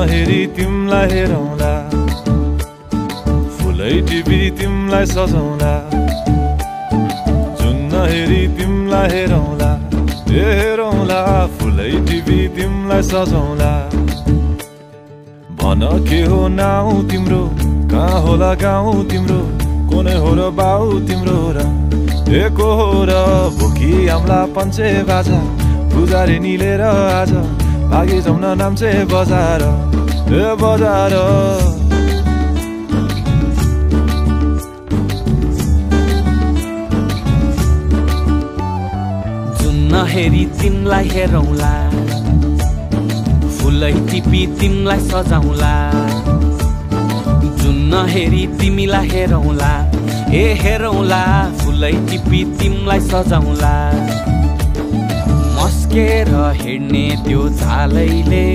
हेरी तिमलाई हेरौँला, फुलै टिपी तिमलाई सजाउँला। जुन हेरी तिमलाई हेरौँला, हेरौँला, फुलै टिपी तिमलाई सजाउँला। भन के हो नाउँ तिम्रो, कहाँ होला गाउँ तिम्रो, कुनै हो र बाउ तिम्रो र को हो र। भोकी आम्ला पञ्चे बाजा, पुजारी निलेर आज भागी जाउँ न नाम्चे बजार, बजार। जुन हेरी तिमलाई हेरौँला, फुलै टिपी तिमलाई सजाउँला। जुन हेरी तिमीलाई हेरौँला, हेरौँला, फुलै टिपी तिमलाई सजाउँला। मस्केर हिँड्ने त्यो झालैले